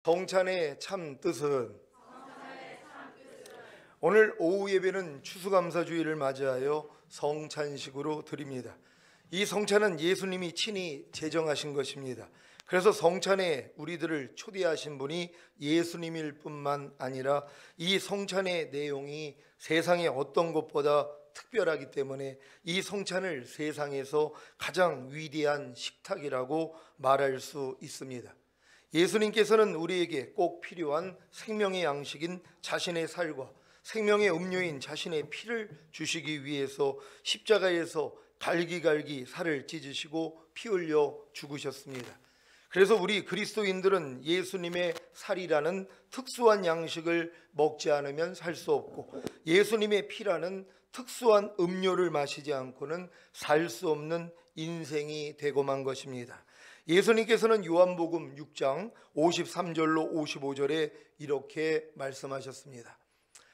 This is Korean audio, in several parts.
성찬의 참 뜻은 오늘 오후 예배는 추수감사주일을 맞이하여 성찬식으로 드립니다. 이 성찬은 예수님이 친히 제정하신 것입니다. 그래서 성찬에 우리들을 초대하신 분이 예수님일 뿐만 아니라 이 성찬의 내용이 세상의 어떤 것보다 특별하기 때문에 이 성찬을 세상에서 가장 위대한 식탁이라고 말할 수 있습니다. 예수님께서는 우리에게 꼭 필요한 생명의 양식인 자신의 살과 생명의 음료인 자신의 피를 주시기 위해서 십자가에서 갈기갈기 살을 찢으시고 피 흘려 죽으셨습니다. 그래서 우리 그리스도인들은 예수님의 살이라는 특수한 양식을 먹지 않으면 살 수 없고 예수님의 피라는 특수한 음료를 마시지 않고는 살 수 없는 인생이 되고 만 것입니다. 예수님께서는 요한복음 6장 53절로 55절에 이렇게 말씀하셨습니다.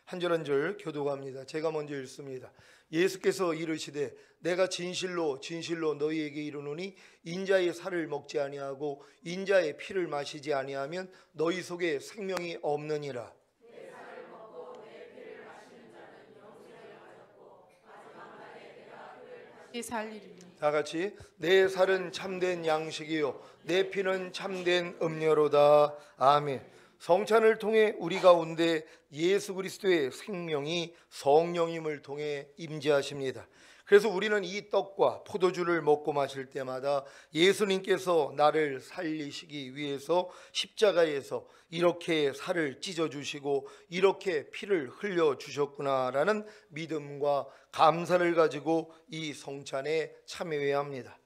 한 절 한 절 교독합니다. 제가 먼저 읽습니다. 예수께서 이르시되 내가 진실로 진실로 너희에게 이르노니 인자의 살을 먹지 아니하고 인자의 피를 마시지 아니하면 너희 속에 생명이 없느니라. 내 살을 먹고 내 피를 마시는 자는 영생을 가졌고 마지막 날에 내가 그를 다시 살리리니. 다 같이 내 살은 참된 양식이요 내 피는 참된 음료로다. 아멘. 성찬을 통해 우리 가운데 예수 그리스도의 생명이 성령님을 통해 임재하십니다. 그래서 우리는 이 떡과 포도주를 먹고 마실 때마다 예수님께서 나를 살리시기 위해서 십자가에서 이렇게 살을 찢어주시고 이렇게 피를 흘려주셨구나라는 믿음과 감사를 가지고 이 성찬에 참여해야 합니다.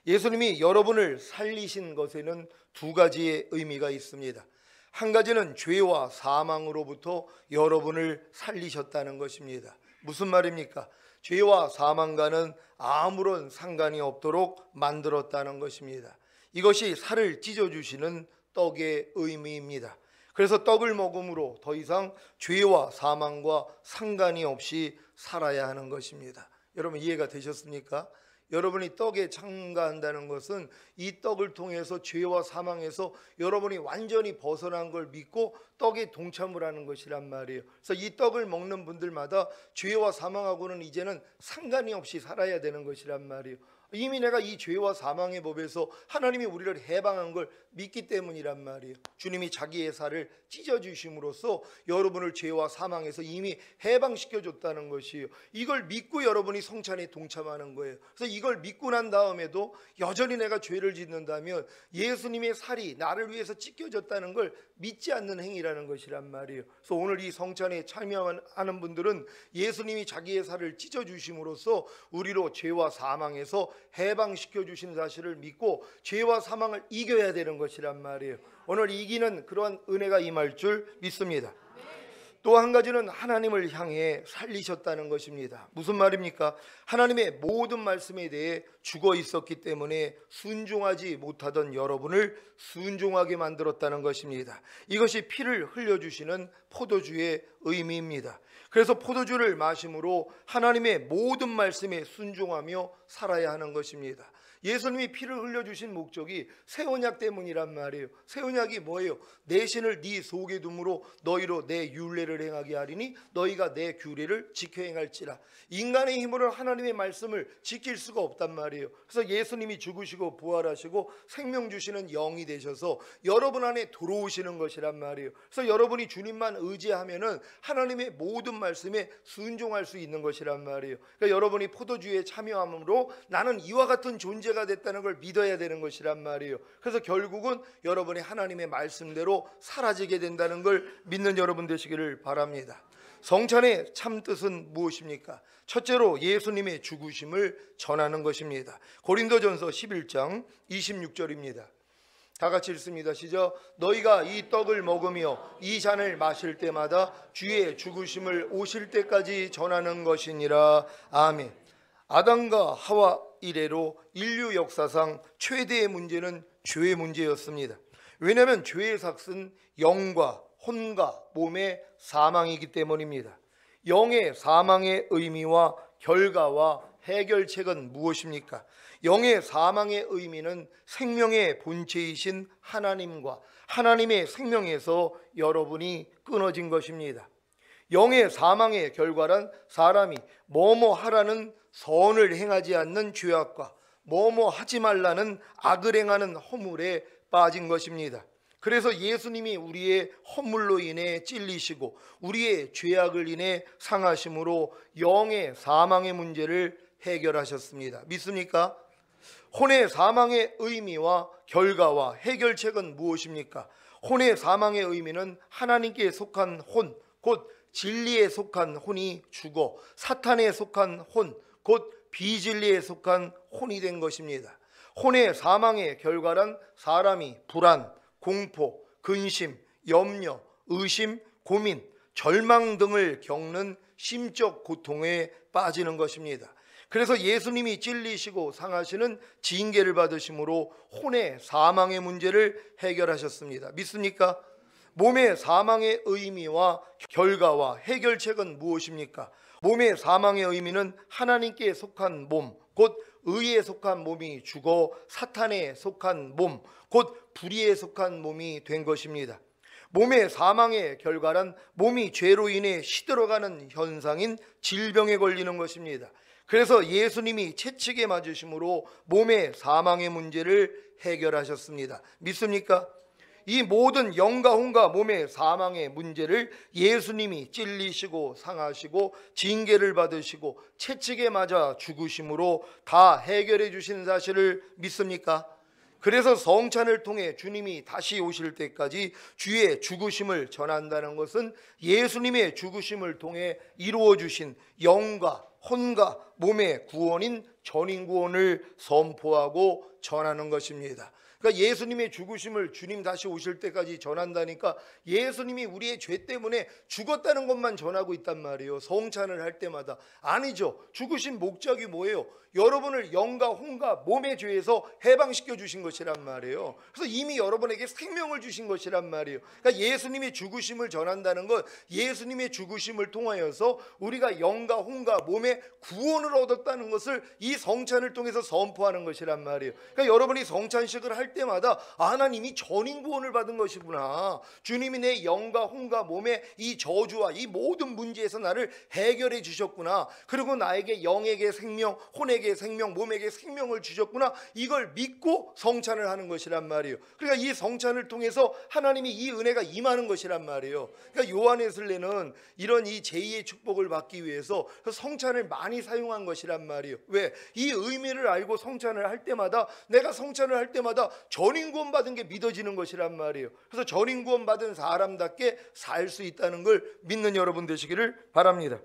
예수님이 여러분을 살리신 것에는 두 가지의 의미가 있습니다. 한 가지는 죄와 사망으로부터 여러분을 살리셨다는 것입니다. 무슨 말입니까? 죄와 사망과는 아무런 상관이 없도록 만들었다는 것입니다. 이것이 살을 찢어주시는 떡의 의미입니다. 그래서 떡을 먹음으로 더 이상 죄와 사망과 상관이 없이 살아야 하는 것입니다. 여러분 이해가 되셨습니까? 여러분이 떡에 참가한다는 것은 이 떡을 통해서 죄와 사망에서 여러분이 완전히 벗어난 걸 믿고 떡에 동참을 하는 것이란 말이에요. 그래서 이 떡을 먹는 분들마다 죄와 사망하고는 이제는 상관이 없이 살아야 되는 것이란 말이에요. 이미 내가 이 죄와 사망의 법에서 하나님이 우리를 해방한 걸 믿기 때문이란 말이에요. 주님이 자기의 살을 찢어주심으로써 여러분을 죄와 사망에서 이미 해방시켜줬다는 것이에요. 이걸 믿고 여러분이 성찬에 동참하는 거예요. 그래서 이걸 믿고 난 다음에도 여전히 내가 죄를 짓는다면 예수님의 살이 나를 위해서 찢겨졌다는 걸 믿지 않는 행위라는 것이란 말이에요. 그래서 오늘 이 성찬에 참여하는 분들은 예수님이 자기의 살을 찢어주심으로써 우리로 죄와 사망에서 해방시켜 주신 사실을 믿고 죄와 사망을 이겨야 되는 것이란 말이에요. 오늘 이기는 그러한 은혜가 임할 줄 믿습니다. 또 한 가지는 하나님을 향해 살리셨다는 것입니다. 무슨 말입니까? 하나님의 모든 말씀에 대해 죽어 있었기 때문에 순종하지 못하던 여러분을 순종하게 만들었다는 것입니다. 이것이 피를 흘려주시는 포도주의 의미입니다. 그래서 포도주를 마심으로 하나님의 모든 말씀에 순종하며 살아야 하는 것입니다. 예수님이 피를 흘려주신 목적이 새 언약 때문이란 말이에요. 새 언약이 뭐예요? 내 신을 네 속에 둠으로 너희로 내 율례를 행하게 하리니 너희가 내 규례를 지켜 행할지라. 인간의 힘으로 하나님의 말씀을 지킬 수가 없단 말이에요. 그래서 예수님이 죽으시고 부활하시고 생명 주시는 영이 되셔서 여러분 안에 들어오시는 것이란 말이에요. 그래서 여러분이 주님만 의지하면은 하나님의 모든 말씀에 순종할 수 있는 것이란 말이에요. 그러니까 여러분이 포도주에 참여함으로 나는 이와 같은 존재가 됐다는 걸 믿어야 되는 것이란 말이에요. 그래서 결국은 여러분이 하나님의 말씀대로 사라지게 된다는 걸 믿는 여러분 되시기를 바랍니다. 성찬의 참 뜻은 무엇입니까? 첫째로 예수님의 죽으심을 전하는 것입니다. 고린도전서 11장 26절입니다. 다 같이 읽습니다. 시작. 너희가 이 떡을 먹으며 이 잔을 마실 때마다 주의 죽으심을 오실 때까지 전하는 것이니라. 아멘. 아담과 하와 이래로 인류 역사상 최대의 문제는 죄의 문제였습니다. 왜냐하면 죄의 삭은 영과 혼과 몸의 사망이기 때문입니다. 영의 사망의 의미와 결과와 해결책은 무엇입니까? 영의 사망의 의미는 생명의 본체이신 하나님과 하나님의 생명에서 여러분이 끊어진 것입니다. 영의 사망의 결과란 사람이 뭐뭐 하라는 선을 행하지 않는 죄악과 뭐뭐 하지 말라는 악을 행하는 허물에 빠진 것입니다. 그래서 예수님이 우리의 허물로 인해 찔리시고 우리의 죄악을 인해 상하심으로 영의 사망의 문제를 해결하셨습니다. 믿습니까? 혼의 사망의 의미와 결과와 해결책은 무엇입니까? 혼의 사망의 의미는 하나님께 속한 혼, 곧 진리에 속한 혼이 죽어 사탄에 속한 혼, 곧 비진리에 속한 혼이 된 것입니다. 혼의 사망의 결과란 사람이 불안, 공포, 근심, 염려, 의심, 고민, 절망 등을 겪는 심적 고통에 빠지는 것입니다. 그래서 예수님이 찔리시고 상하시는 징계를 받으심으로 혼의 사망의 문제를 해결하셨습니다. 믿습니까? 몸의 사망의 의미와 결과와 해결책은 무엇입니까? 몸의 사망의 의미는 하나님께 속한 몸, 곧 의에 속한 몸이 죽어 사탄에 속한 몸, 곧 불의에 속한 몸이 된 것입니다. 몸의 사망의 결과란 몸이 죄로 인해 시들어가는 현상인 질병에 걸리는 것입니다. 그래서 예수님이 채찍에 맞으심으로 몸의 사망의 문제를 해결하셨습니다. 믿습니까? 이 모든 영과 혼과 몸의 사망의 문제를 예수님이 찔리시고 상하시고 징계를 받으시고 채찍에 맞아 죽으심으로 다 해결해 주신 사실을 믿습니까? 그래서 성찬을 통해 주님이 다시 오실 때까지 주의 죽으심을 전한다는 것은 예수님의 죽으심을 통해 이루어 주신 영과 혼과 몸의 구원인 전인구원을 선포하고 전하는 것입니다. 그러니까 예수님의 죽으심을 주님 다시 오실 때까지 전한다니까 예수님이 우리의 죄 때문에 죽었다는 것만 전하고 있단 말이에요. 성찬을 할 때마다. 아니죠. 죽으신 목적이 뭐예요? 여러분을 영과 혼과 몸의 죄에서 해방시켜 주신 것이란 말이에요. 그래서 이미 여러분에게 생명을 주신 것이란 말이에요. 그러니까 예수님의 죽으심을 전한다는 건 예수님의 죽으심을 통하여서 우리가 영과 혼과 몸의 구원을 얻었다는 것을 이 성찬을 통해서 선포하는 것이란 말이에요. 그러니까 여러분이 성찬식을 할 때마다 하나님이 전인 구원을 받은 것이구나. 주님이 내 영과 혼과 몸의 이 저주와 이 모든 문제에서 나를 해결해 주셨구나. 그리고 나에게 영에게 생명, 혼에게 생명, 몸에게 생명을 주셨구나. 이걸 믿고 성찬을 하는 것이란 말이에요. 그러니까 이 성찬을 통해서 하나님이 이 은혜가 임하는 것이란 말이에요. 그러니까 요한에슬레는 이런 이 제2의 축복을 받기 위해서 성찬을 많이 사용한 것이란 말이에요. 왜? 이 의미를 알고 성찬을 할 때마다 내가 성찬을 할 때마다 전인구원 받은 게 믿어지는 것이란 말이에요. 그래서 전인구원 받은 사람답게 살 수 있다는 걸 믿는 여러분 되시기를 바랍니다.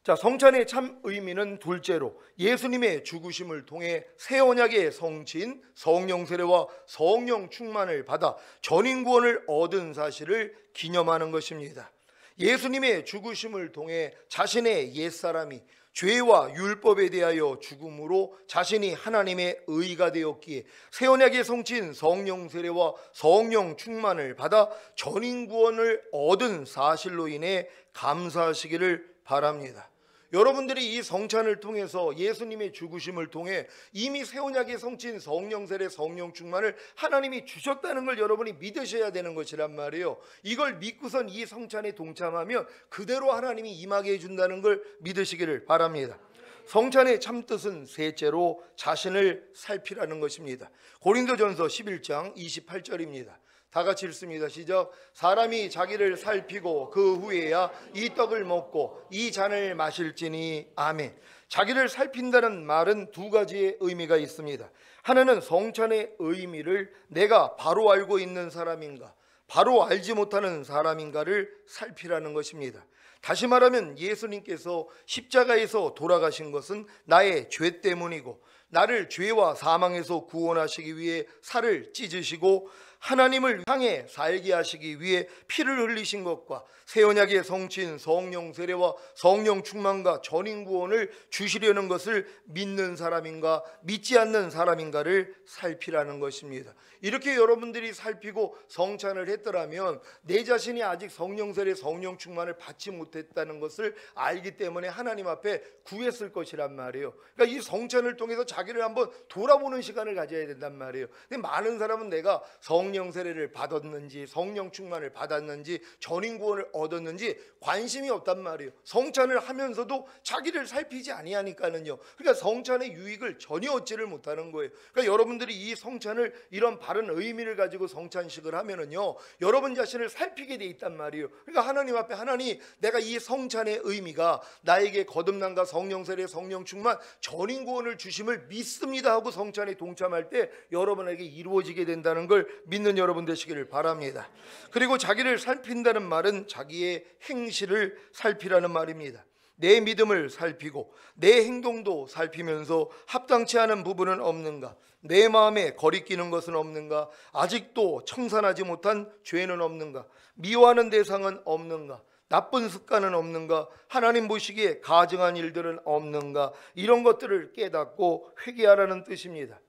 자, 성찬의 참 의미는 둘째로 예수님의 죽으심을 통해 새 언약의 성취인 성령 세례와 성령 충만을 받아 전인구원을 얻은 사실을 기념하는 것입니다. 예수님의 죽으심을 통해 자신의 옛사람이 죄와 율법에 대하여 죽음으로 자신이 하나님의 의가 되었기에 새 언약의 성취인 성령 세례와 성령 충만을 받아 전인구원을 얻은 사실로 인해 감사하시기를 바랍니다. 여러분들이 이 성찬을 통해서 예수님의 죽으심을 통해 이미 새 언약의 성취인 성령 세례 성령 충만을 하나님이 주셨다는 걸 여러분이 믿으셔야 되는 것이란 말이에요. 이걸 믿고선 이 성찬에 동참하면 그대로 하나님이 임하게 해준다는 걸 믿으시기를 바랍니다. 성찬의 참뜻은 셋째로 자신을 살피라는 것입니다. 고린도전서 11장 28절입니다. 다 같이 읽습니다. 시작. 사람이 자기를 살피고 그 후에야 이 떡을 먹고 이 잔을 마실지니. 아멘. 자기를 살핀다는 말은 두 가지의 의미가 있습니다. 하나는 성찬의 의미를 내가 바로 알고 있는 사람인가, 바로 알지 못하는 사람인가를 살피라는 것입니다. 다시 말하면 예수님께서 십자가에서 돌아가신 것은 나의 죄 때문이고 나를 죄와 사망에서 구원하시기 위해 살을 찢으시고 하나님을 향해 살게 하시기 위해 피를 흘리신 것과 새 언약의 성취인 성령 세례와 성령 충만과 전인구원을 주시려는 것을 믿는 사람인가 믿지 않는 사람인가를 살피라는 것입니다. 이렇게 여러분들이 살피고 성찬을 했더라면 내 자신이 아직 성령 세례 성령 충만을 받지 못했다는 것을 알기 때문에 하나님 앞에 구했을 것이란 말이에요. 그러니까 이 성찬을 통해서 자기를 한번 돌아보는 시간을 가져야 된단 말이에요. 근데 많은 사람은 내가 성령 세례를 받았는지 성령 충만을 받았는지 전인 구원을 얻었는지 관심이 없단 말이에요. 성찬을 하면서도 자기를 살피지 아니하니까는요. 그러니까 성찬의 유익을 전혀 얻지를 못하는 거예요. 그러니까 여러분들이 이 성찬을 이런 바른 의미를 가지고 성찬식을 하면은요, 여러분 자신을 살피게 돼 있단 말이에요. 그러니까 하나님 앞에, 하나님, 내가 이 성찬의 의미가 나에게 거듭남과 성령 세례, 성령 충만, 전인 구원을 주심을 믿습니다 하고 성찬에 동참할 때 여러분에게 이루어지게 된다는 걸 믿는 여러분 되시기를 바랍니다. 그리고 자기를 살핀다는 말은 자기의 행실을 살피라는 말입니다. 내 믿음을 살피고 내 행동도 살피면서 합당치 않은 부분은 없는가, 내 마음에 거리끼는 것은 없는가, 아직도 청산하지 못한 죄는 없는가, 미워하는 대상은 없는가, 나쁜 습관은 없는가, 하나님 보시기에 가증한 일들은 없는가, 이런 것들을 깨닫고 회개하라는 뜻입니다.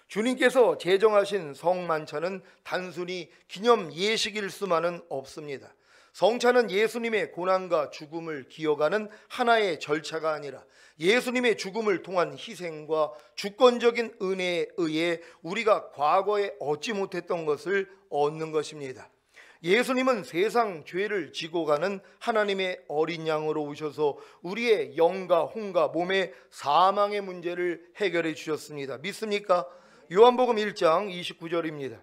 주님께서 제정하신 성만찬은 단순히 기념 예식일 수만은 없습니다. 성찬은 예수님의 고난과 죽음을 기억하는 하나의 절차가 아니라 예수님의 죽음을 통한 희생과 주권적인 은혜에 의해 우리가 과거에 얻지 못했던 것을 얻는 것입니다. 예수님은 세상 죄를 지고 가는 하나님의 어린 양으로 오셔서 우리의 영과 혼과 몸의 사망의 문제를 해결해 주셨습니다. 믿습니까? 요한복음 1장 29절입니다.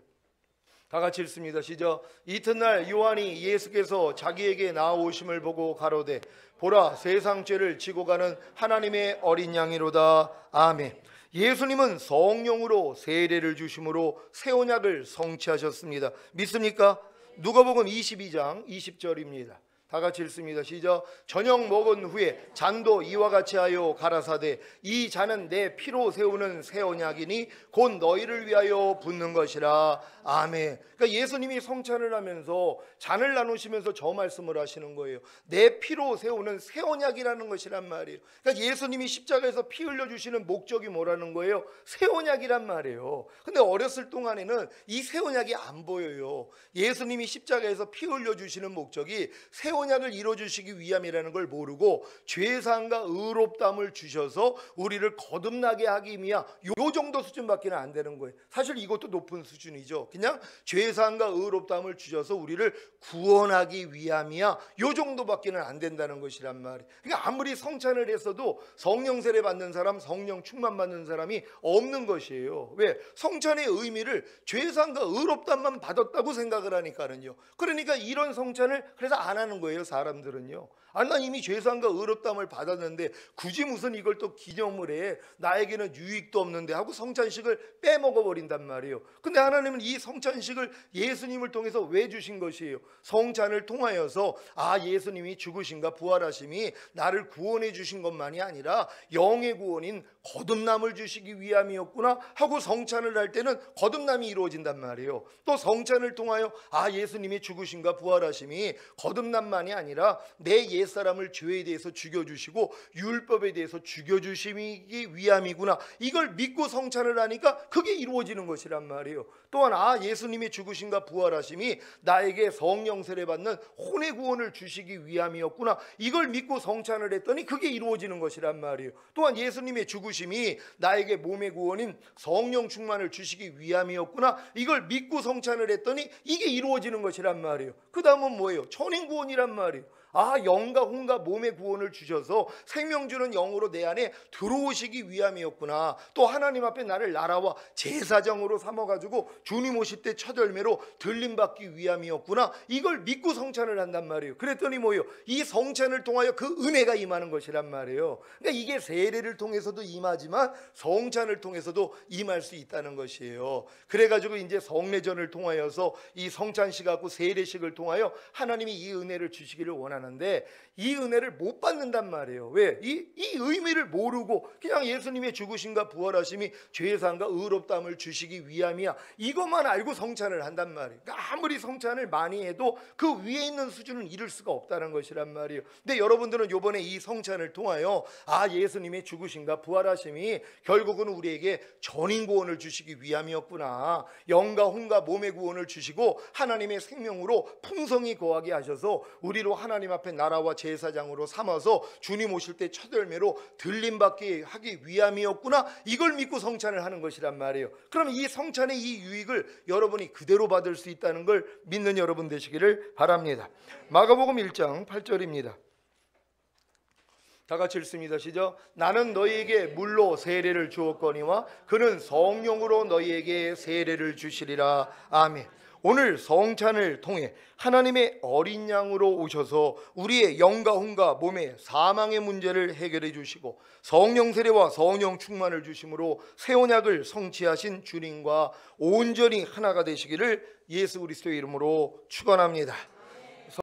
다 같이 읽습니다. 시작. 이튿날 요한이 예수께서 자기에게 나아오심을 보고 가로되 보라, 세상 죄를 지고 가는 하나님의 어린 양이로다. 아멘. 예수님은 성령으로 세례를 주심으로 새 언약을 성취하셨습니다. 믿습니까? 누가복음 22장 20절입니다. 다 같이 읽습니다. 시작. 저녁 먹은 후에 잔도 이와 같이 하여 가라사대 이 잔은 내 피로 세우는 새 언약이니 곧 너희를 위하여 붓는 것이라. 아멘. 그러니까 예수님이 성찬을 하면서 잔을 나누시면서 저 말씀을 하시는 거예요. 내 피로 세우는 새 언약이라는 것이란 말이에요. 그러니까 예수님이 십자가에서 피 흘려주시는 목적이 뭐라는 거예요? 새 언약이란 말이에요. 근데 어렸을 동안에는 이 새 언약이 안 보여요. 예수님이 십자가에서 피 흘려주시는 목적이 새 언약을 이루어주시기 위함이라는 걸 모르고 죄사함과 의롭다함을 주셔서 우리를 거듭나게 하기 위한 요 정도 수준밖에 안 되는 거예요. 사실 이것도 높은 수준이죠. 그냥 죄사함과 의롭다함을 주셔서 우리를 구원하기 위함이야 요 정도밖에는 안 된다는 것이란 말이에요. 그러니까 아무리 성찬을 했어도 성령 세례 받는 사람, 성령 충만 받는 사람이 없는 것이에요. 왜? 성찬의 의미를 죄사함과 의롭다함만 받았다고 생각을 하니까는요. 그러니까 이런 성찬을 그래서 안 하는 거예요. 사람들은요. 난 이미 죄사함과 의롭다함을 받았는데 굳이 무슨 이걸 또 기념을 해, 나에게는 유익도 없는데 하고 성찬식을 빼먹어 버린단 말이에요. 근데 하나님은 이 성찬식을 예수님을 통해서 왜 주신 것이에요? 성찬을 통하여서 예수님이 죽으신가 부활하심이 나를 구원해 주신 것만이 아니라 영의 구원인 거듭남을 주시기 위함이었구나 하고 성찬을 할 때는 거듭남이 이루어진단 말이에요. 또 성찬을 통하여 예수님이 죽으신가 부활하심이 거듭남만이 아니라 내 옛사람을 죄에 대해서 죽여주시고 율법에 대해서 죽여주시기 위함이구나, 이걸 믿고 성찬을 하니까 그게 이루어지는 것이란 말이에요. 또한 예수님이 죽으신가 부활하심이 나에게 성령 세례 받는 혼의 구원을 주시기 위함이었구나, 이걸 믿고 성찬을 했더니 그게 이루어지는 것이란 말이에요. 또한 예수님의 죽으심이 나에게 몸의 구원인 성령 충만을 주시기 위함이었구나, 이걸 믿고 성찬을 했더니 이게 이루어지는 것이란 말이에요. 그 다음은 뭐예요? 천인 구원이란 말이에요. 영과 혼과 몸의 구원을 주셔서 생명 주는 영으로 내 안에 들어오시기 위함이었구나. 또 하나님 앞에 나를 나라와 제사장으로 삼아가지고 주님 오실 때 첫 열매로 들림받기 위함이었구나, 이걸 믿고 성찬을 한단 말이에요. 그랬더니 뭐예요? 이 성찬을 통하여 그 은혜가 임하는 것이란 말이에요. 그러니까 이게 세례를 통해서도 임하지만 성찬을 통해서도 임할 수 있다는 것이에요. 그래가지고 이제 성례전을 통하여서 이 성찬식 하고 세례식을 통하여 하나님이 이 은혜를 주시기를 원하는 하는데 이 은혜를 못 받는단 말이에요. 왜? 이 의미를 모르고 그냥 예수님의 죽으심과 부활하심이 죄사함과 의롭다함을 주시기 위함이야, 이것만 알고 성찬을 한단 말이에요. 그러니까 아무리 성찬을 많이 해도 그 위에 있는 수준은 이룰 수가 없다는 것이란 말이에요. 근데 여러분들은 이번에 이 성찬을 통하여 예수님의 죽으심과 부활하심이 사랑하심이 결국은 우리에게 전인 구원을 주시기 위함이었구나. 영과 혼과 몸의 구원을 주시고 하나님의 생명으로 풍성히 거하게 하셔서 우리로 하나님 앞에 나라와 제사장으로 삼아서 주님 오실 때 첫 열매로 들림받게 하기 위함이었구나. 이걸 믿고 성찬을 하는 것이란 말이에요. 그러면 이 성찬의 이 유익을 여러분이 그대로 받을 수 있다는 걸 믿는 여러분 되시기를 바랍니다. 마가복음 1장 8절입니다. 다 같이 읽습니다. 시작. 나는 너희에게 물로 세례를 주었거니와 그는 성령으로 너희에게 세례를 주시리라. 아멘. 오늘 성찬을 통해 하나님의 어린 양으로 오셔서 우리의 영과 혼과 몸의 사망의 문제를 해결해 주시고 성령 세례와 성령 충만을 주심으로 새 언약을 성취하신 주님과 온전히 하나가 되시기를 예수 그리스도의 이름으로 축원합니다.